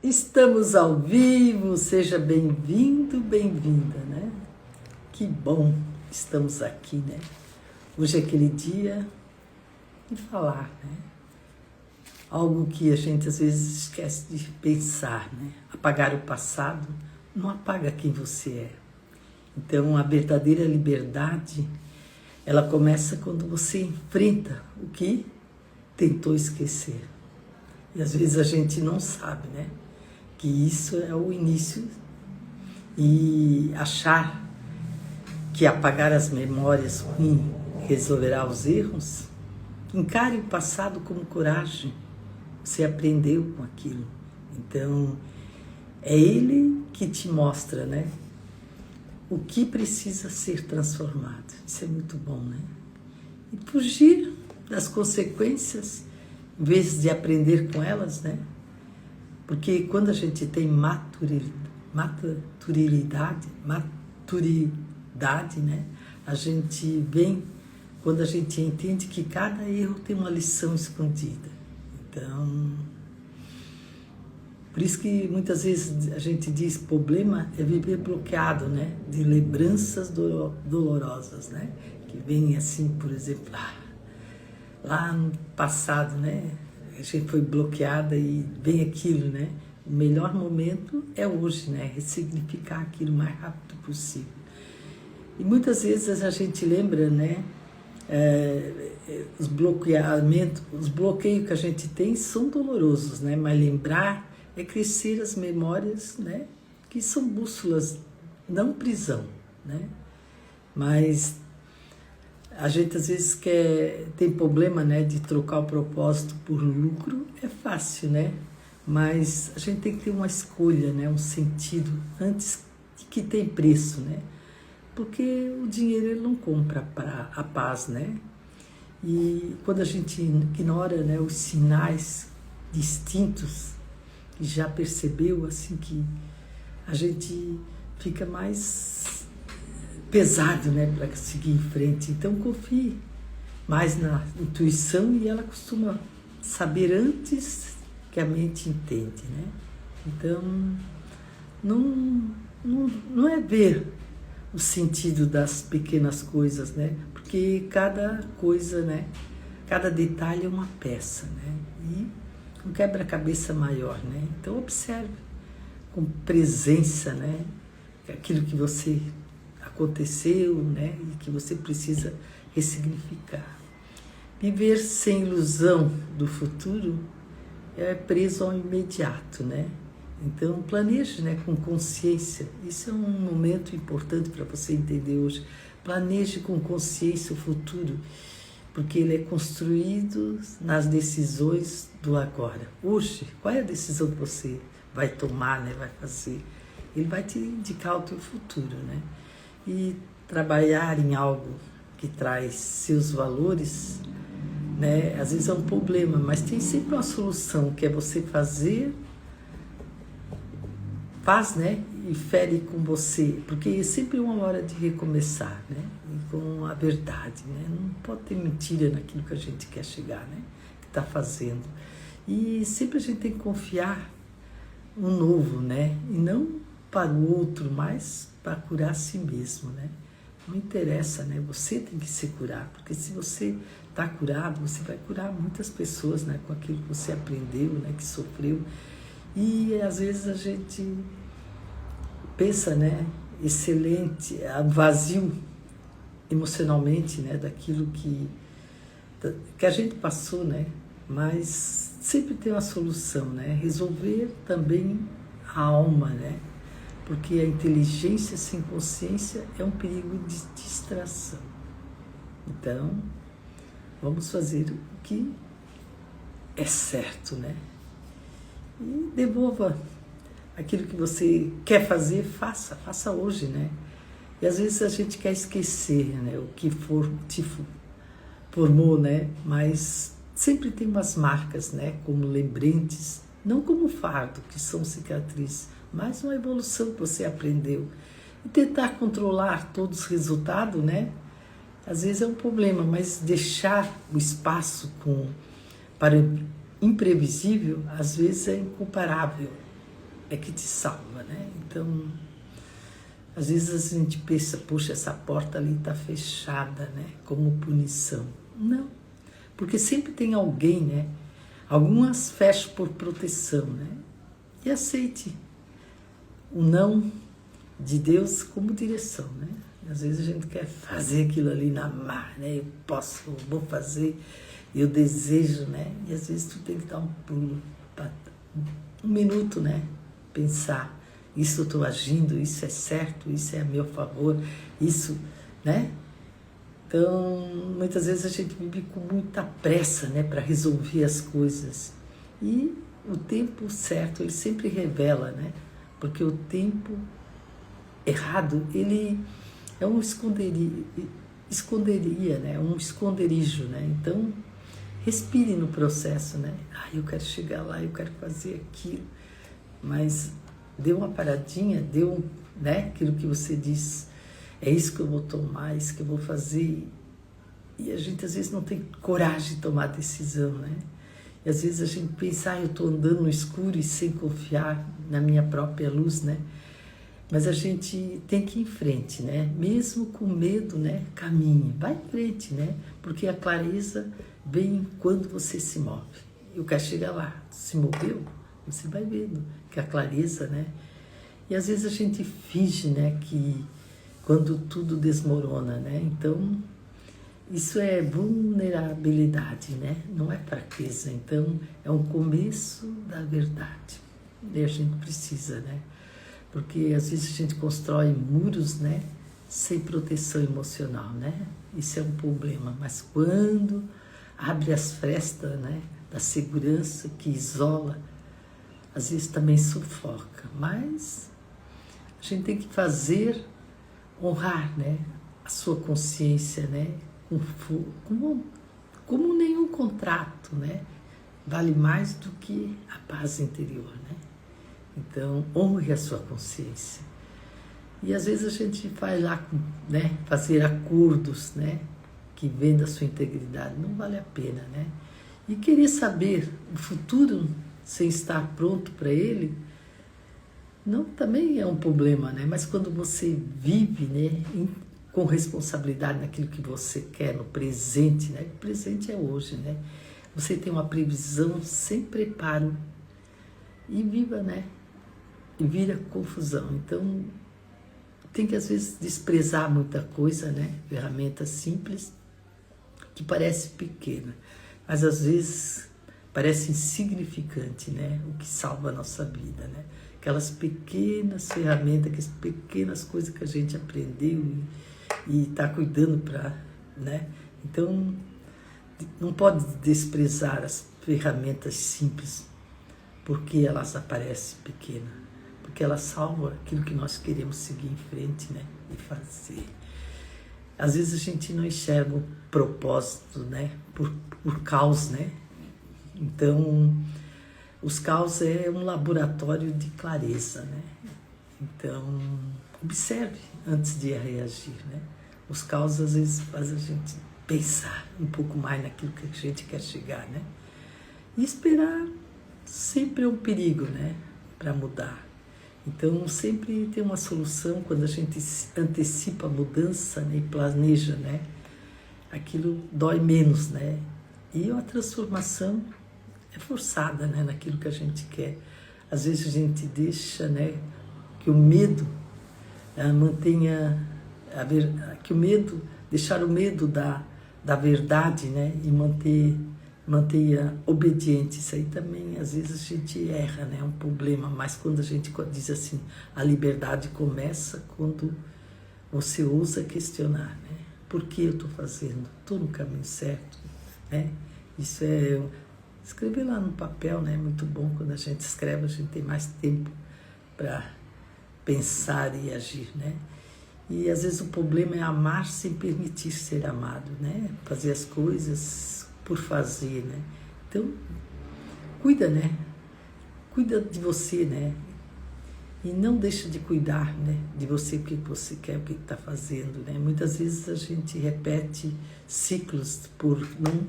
Estamos ao vivo, seja bem-vindo, bem-vinda, né? Que bom, estamos aqui, né? Hoje é aquele dia de falar, né? Algo que a gente às vezes esquece de pensar, né? Apagar o passado não apaga quem você é. Então, a verdadeira liberdade, ela começa quando você enfrenta o que tentou esquecer. E às vezes a gente não sabe, né? Que isso é o início, e achar que apagar as memórias ruins resolverá os erros. Encare o passado como coragem, você aprendeu com aquilo, então é ele que te mostra, né, o que precisa ser transformado. Isso é muito bom, né? E fugir das consequências em vez de aprender com elas, né? Porque quando a gente tem maturidade, né? A gente vem quando a gente entende que cada erro tem uma lição escondida. Então, por isso que muitas vezes a gente diz problema é viver bloqueado, né? De lembranças dolorosas, né? Que vem assim, por exemplo, lá no passado, né? A gente foi bloqueada e vem aquilo, né? O melhor momento é hoje, né? Ressignificar aquilo o mais rápido possível. E muitas vezes a gente lembra, né? Os bloqueios que a gente tem são dolorosos, né? Mas lembrar é crescer as memórias, né? Que são bússolas, não prisão, né? Mas a gente às vezes tem problema, né, de trocar o propósito por lucro. É fácil, né? Mas a gente tem que ter uma escolha, né, um sentido antes de que tem preço, né? Porque o dinheiro ele não compra a paz, né? E quando a gente ignora, né, os sinais distintos que já percebeu, assim, que a gente fica mais pesado, né, para seguir em frente. Então confie mais na intuição, e ela costuma saber antes que a mente entende, né? Então não é ver o sentido das pequenas coisas, né? Porque cada coisa, né, cada detalhe é uma peça, né? E um quebra-cabeça maior, né? Então observe com presença, né, aquilo que você aconteceu, né, e que você precisa ressignificar. Viver sem ilusão do futuro é preso ao imediato, né? Então planeje, né, com consciência. Isso é um momento importante para você entender hoje. Planeje com consciência o futuro, porque ele é construído nas decisões do agora. Hoje, qual é a decisão que você vai tomar, né, vai fazer? Ele vai te indicar o teu futuro, né? E trabalhar em algo que traz seus valores, né, às vezes é um problema, mas tem sempre uma solução, que é você faz, né, e fere com você, porque é sempre uma hora de recomeçar, né, e com a verdade, né, não pode ter mentira naquilo que a gente quer chegar, né, que está fazendo. E sempre a gente tem que confiar no novo, né, e não para o outro, mas para curar a si mesmo, né? Não interessa, né? Você tem que se curar, porque se você está curado, você vai curar muitas pessoas, né? Com aquilo que você aprendeu, né? Que sofreu. E às vezes a gente pensa, né? Excelente, vazio emocionalmente, né? Daquilo que a gente passou, né? Mas sempre tem uma solução, né? Resolver também a alma, né? Porque a inteligência sem consciência é um perigo de distração. Então, vamos fazer o que é certo, né? E devolva aquilo que você quer fazer, faça hoje, né? E às vezes a gente quer esquecer, né, o que te formou, né? Mas sempre tem umas marcas, né, como lembretes, não como fardo, que são cicatrizes, mas uma evolução que você aprendeu. E tentar controlar todos os resultados, né? Às vezes é um problema, mas deixar o espaço para o imprevisível, às vezes é incomparável. é que te salva, né? Então, às vezes a gente pensa, puxa, essa porta ali está fechada, né? Como punição. Não, porque sempre tem alguém, né? Algumas fecham por proteção, né? E aceite o não de Deus como direção, né? Às vezes a gente quer fazer aquilo ali na mar, né? Eu posso, eu vou fazer, eu desejo, né? E às vezes tu tem que dar um pulo, um minuto, né? Pensar, isso eu estou agindo, isso é certo, isso é a meu favor, isso, né? Então, muitas vezes a gente vive com muita pressa, né? Para resolver as coisas. E o tempo certo, ele sempre revela, né? Porque o tempo errado, ele é um esconderia, né? Um esconderijo, né? Então, respire no processo, né? Eu quero chegar lá, eu quero fazer aquilo, mas dê uma paradinha, né? Aquilo que você diz, é isso que eu vou tomar, é isso que eu vou fazer. E a gente às vezes não tem coragem de tomar decisão, né? E às vezes a gente pensa, eu estou andando no escuro e sem confiar na minha própria luz, né? Mas a gente tem que ir em frente, né? Mesmo com medo, né? Caminhe, vai em frente, né? Porque a clareza vem quando você se move. Eu quero chegar lá. Se moveu, você vai vendo que a clareza, né? E às vezes a gente finge, né? Que quando tudo desmorona, né? Então, isso é vulnerabilidade, né? Não é fraqueza. Então, é um começo da verdade. E a gente precisa, né? Porque às vezes a gente constrói muros, né, sem proteção emocional, né? Isso é um problema. Mas quando abre as frestas, né, da segurança que isola, às vezes também sufoca. Mas a gente tem que fazer, honrar, né, a sua consciência, né, como nenhum contrato, né, vale mais do que a paz interior, né? Então, honre a sua consciência. E às vezes a gente vai lá, né, fazer acordos, né, que vêm da sua integridade. Não vale a pena, né? E querer saber o futuro sem estar pronto para ele, não, também é um problema, né? Mas quando você vive, né, com responsabilidade naquilo que você quer, no presente, né? O presente é hoje, né? Você tem uma previsão sem preparo e viva, né? E vira confusão. Então, tem que às vezes desprezar muita coisa, né? Ferramenta simples, que parece pequena, mas às vezes parece insignificante, né? O que salva a nossa vida, né? Aquelas pequenas ferramentas, aquelas pequenas coisas que a gente aprendeu e está cuidando para, né? Então, não pode desprezar as ferramentas simples, porque elas aparecem pequenas. Porque ela salva aquilo que nós queremos seguir em frente, né? E fazer. Às vezes a gente não enxerga o propósito, né? Por caos, né? Então, os caos é um laboratório de clareza, né? Então, observe antes de reagir, né? Os caos às vezes fazem a gente pensar um pouco mais naquilo que a gente quer chegar, né? E esperar sempre é um perigo, né? Para mudar. Então, sempre tem uma solução quando a gente antecipa a mudança, né, e planeja, né? Aquilo dói menos, né? E a transformação é forçada, né, naquilo que a gente quer. Às vezes a gente deixa, né, que o medo mantenha que o medo, deixar o medo da verdade, né, e mantenha obediente. Isso aí também, às vezes, a gente erra, né? É um problema. Mas quando a gente diz assim, a liberdade começa quando você ousa questionar, né? Por que eu estou fazendo? Estou no caminho certo, né? Isso é... Escrever lá no papel, né? É muito bom. Quando a gente escreve, a gente tem mais tempo para pensar e agir, né? E, às vezes, o problema é amar sem permitir ser amado, né? Fazer as coisas por fazer, né? Então, cuida, né? Cuida de você, né? E não deixa de cuidar, né? De você, o que você quer, o que está fazendo, né? Muitas vezes a gente repete ciclos por não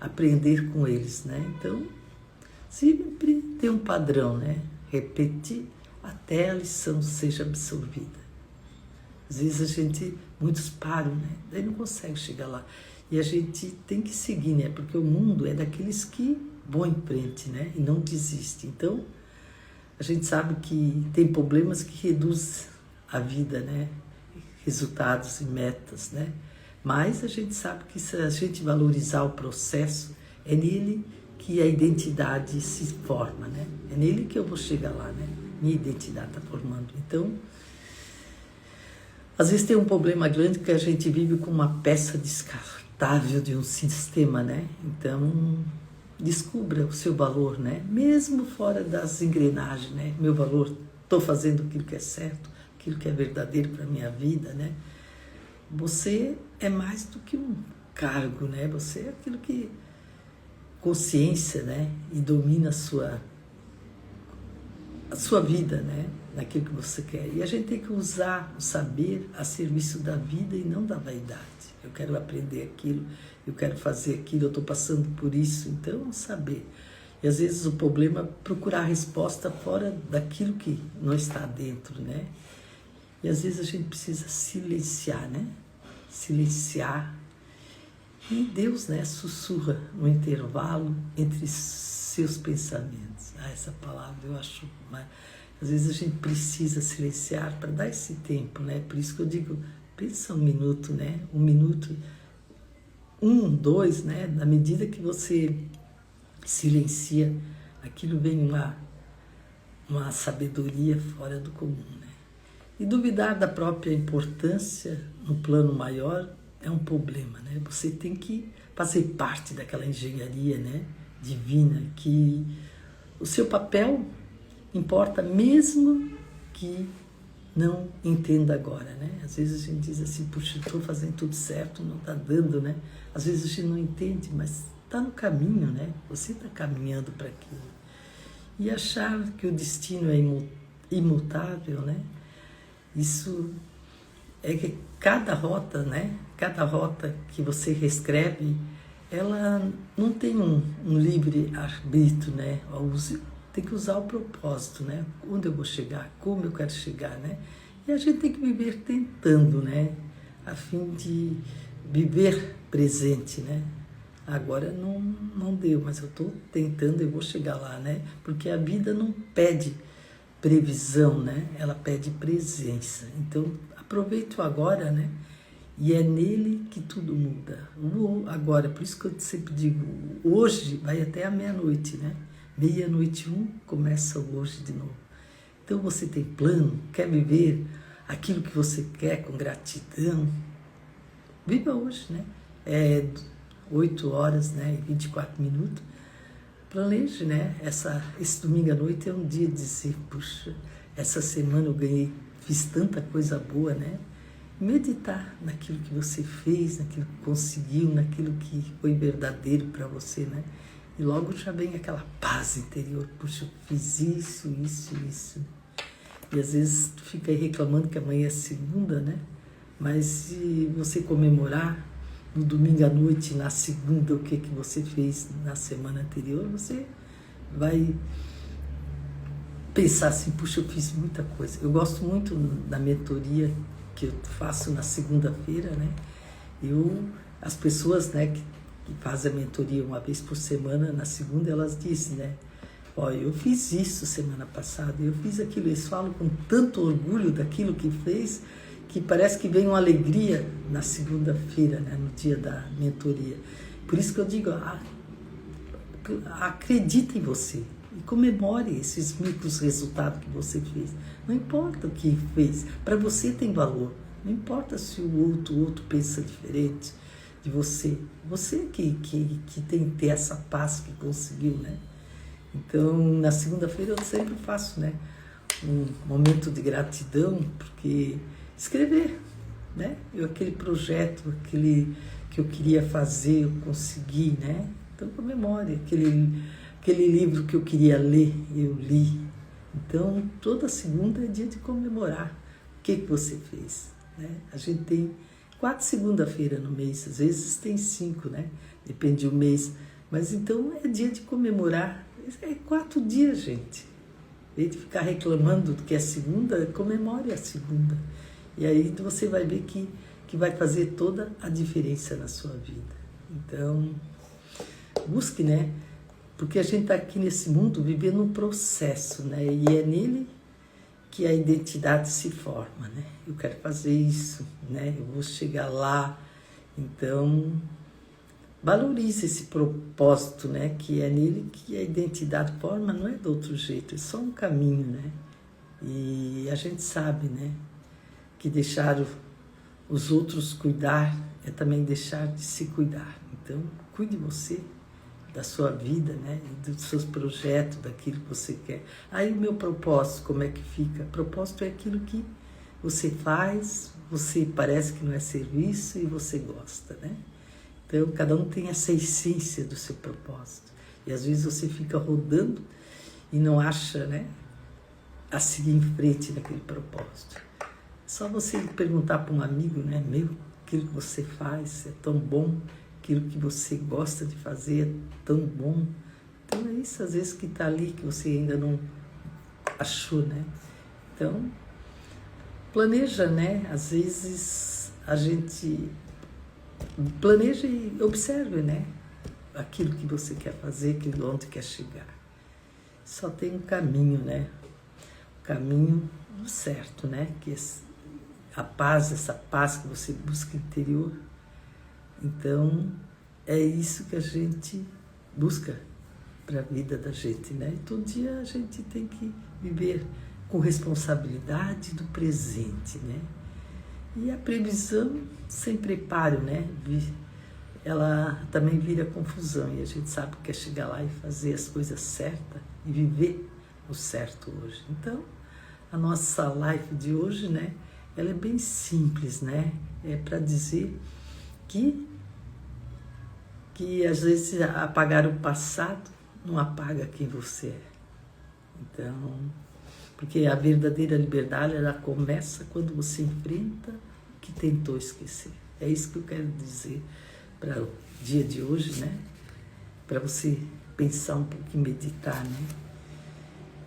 aprender com eles, né? Então, sempre tem um padrão, né? repetir até a lição seja absorvida. Às vezes muitos param, né? Daí não consegue chegar lá. E a gente tem que seguir, né? Porque o mundo é daqueles que vão em frente, né? E não desistem. Então, a gente sabe que tem problemas que reduzem a vida, né? Resultados e metas, né? Mas a gente sabe que se a gente valorizar o processo, é nele que a identidade se forma, né? É nele que eu vou chegar lá, né? Minha identidade está formando. Então, às vezes tem um problema grande que a gente vive com uma peça descartável de um sistema, né? Então, descubra o seu valor, né? Mesmo fora das engrenagens, né? Meu valor, estou fazendo aquilo que é certo, aquilo que é verdadeiro para a minha vida, né? Você é mais do que um cargo, né? Você é aquilo que consciência, né? E domina a sua vida, né? Naquilo que você quer. E a gente tem que usar o saber a serviço da vida e não da vaidade. Eu quero aprender aquilo, eu quero fazer aquilo, eu estou passando por isso. Então, saber. E às vezes o problema é procurar a resposta fora daquilo que não está dentro, né? E às vezes a gente precisa silenciar, né? Silenciar. E Deus, né, sussurra no intervalo entre seus pensamentos. Essa palavra eu acho... Às vezes a gente precisa silenciar para dar esse tempo, né? Por isso que eu digo, pensa um minuto, né? Um minuto, 2, né? Na medida que você silencia, aquilo vem uma sabedoria fora do comum, né? E duvidar da própria importância no plano maior é um problema, né? Você tem que fazer parte daquela engenharia, né, divina, que o seu papel importa mesmo que não entenda agora, né? Às vezes a gente diz assim, puxa, estou fazendo tudo certo, não está dando, né? Às vezes a gente não entende, mas está no caminho, né? Você está caminhando para aquilo. E achar que o destino é imutável, né? Isso é que cada rota, né? Cada rota que você reescreve, ela não tem um livre arbítrio, né? Tem que usar o propósito, né? Onde eu vou chegar, como eu quero chegar, né? E a gente tem que viver tentando, né? A fim de viver presente, né? Agora não deu, mas eu estou tentando, eu vou chegar lá, né? Porque a vida não pede previsão, né? Ela pede presença. Então, aproveite o agora, né? E é nele que tudo muda. Agora, por isso que eu sempre digo, hoje vai até a meia-noite, né? 00:01 começa hoje de novo. Então você tem plano, quer viver aquilo que você quer com gratidão? Viva hoje, né? 8 horas, né, e 24 minutos. Planeje, né? Esse domingo à noite é um dia de dizer, puxa, essa semana eu fiz tanta coisa boa, né? Meditar naquilo que você fez, naquilo que conseguiu, naquilo que foi verdadeiro para você, né? E logo já vem aquela paz interior, puxa, eu fiz isso. E às vezes tu fica aí reclamando que amanhã é segunda, né? Mas se você comemorar no domingo à noite, na segunda, o que você fez na semana anterior, você vai pensar assim, puxa, eu fiz muita coisa. Eu gosto muito da mentoria que eu faço na segunda-feira, né? As pessoas, né, que fazem a mentoria uma vez por semana, na segunda elas dizem, né? Ó, eu fiz isso semana passada, eu fiz aquilo. Eles falam com tanto orgulho daquilo que fez, que parece que vem uma alegria na segunda-feira, né, no dia da mentoria. Por isso que eu digo, acredita em você e comemore esses micros resultados que você fez. Não importa o que fez, para você tem valor. Não importa se o outro pensa diferente de você. Você que tem que ter essa paz que conseguiu, né? Então, na segunda-feira eu sempre faço, né, um momento de gratidão, porque escrever, né? Aquele projeto, aquele que eu queria fazer, eu consegui, né? Então, comemore. Aquele livro que eu queria ler, eu li. Então, toda segunda é dia de comemorar o que você fez, né? A gente tem 4 segunda-feira no mês, às vezes tem 5, né? Depende do mês. Mas então é dia de comemorar. É 4 dias, gente. Em vez de ficar reclamando do que é segunda, comemore a segunda. E aí você vai ver que vai fazer toda a diferença na sua vida. Então, busque, né? Porque a gente está aqui nesse mundo vivendo um processo, né? E é nele que a identidade se forma, né? Eu quero fazer isso, né? Eu vou chegar lá. Então, valorize esse propósito, né? Que é nele que a identidade forma, não é de outro jeito, é só um caminho, né? E a gente sabe, né? Que deixar os outros cuidar é também deixar de se cuidar. Então, cuide você da sua vida, né? Dos seus projetos, daquilo que você quer. Aí o meu propósito, como é que fica? Propósito é aquilo que você faz, você parece que não é serviço e você gosta, né? Então, cada um tem essa essência do seu propósito. E às vezes você fica rodando e não acha, né, a seguir em frente naquele propósito. Só você perguntar para um amigo, né, meu, aquilo que você faz é tão bom, aquilo que você gosta de fazer é tão bom. Então é isso, às vezes, que está ali, que você ainda não achou, né? Então, planeja, né? Às vezes a gente planeja e observe, né? Aquilo que você quer fazer, aquilo onde quer chegar. Só tem um caminho, né? O caminho certo, né? Que a paz, essa paz que você busca interior. Então, é isso que a gente busca para a vida da gente, né? E todo dia a gente tem que viver com responsabilidade do presente, né? E a previsão sem preparo, né? Ela também vira confusão e a gente sabe que quer chegar lá e fazer as coisas certas e viver o certo hoje. Então, a nossa live de hoje, né? Ela é bem simples, né? É para dizer que às vezes apagar o passado não apaga quem você é. Então, porque a verdadeira liberdade, ela começa quando você enfrenta o que tentou esquecer. É isso que eu quero dizer para o dia de hoje, né? Para você pensar um pouco e meditar, né?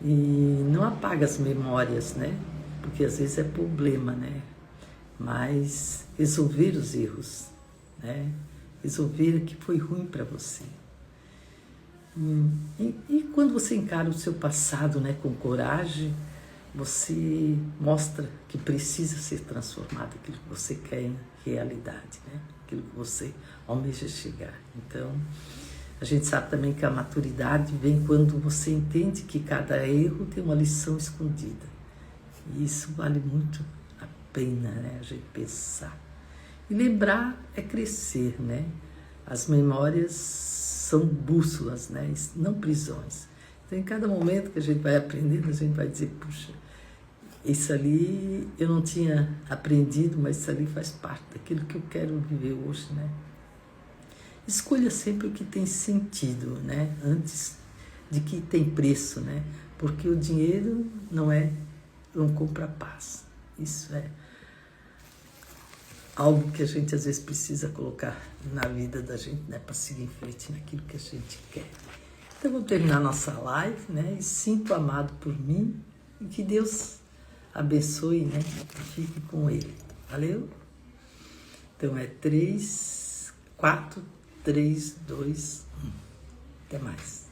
E não apaga as memórias, né? Porque às vezes é problema, né? Mas resolver os erros, né? Resolver o que foi ruim para você. E quando você encara o seu passado, né, com coragem, você mostra que precisa ser transformado aquilo que você quer em realidade, né? Aquilo que você almeja chegar. Então, a gente sabe também que a maturidade vem quando você entende que cada erro tem uma lição escondida. E isso vale muito a pena, né, a gente pensar. E lembrar é crescer, né? As memórias são bússolas, né? Não prisões. Então, em cada momento que a gente vai aprendendo, a gente vai dizer, puxa, isso ali eu não tinha aprendido, mas isso ali faz parte daquilo que eu quero viver hoje, né? Escolha sempre o que tem sentido, né? Antes de que tem preço, né? Porque o dinheiro não compra paz. Isso é algo que a gente às vezes precisa colocar na vida da gente, né, para seguir em frente naquilo que a gente quer. Então, vou terminar nossa live, né, e sinto amado por mim e que Deus abençoe, né, e fique com Ele. Valeu? Então, é 3, 4, 3, 2, 1. Até mais.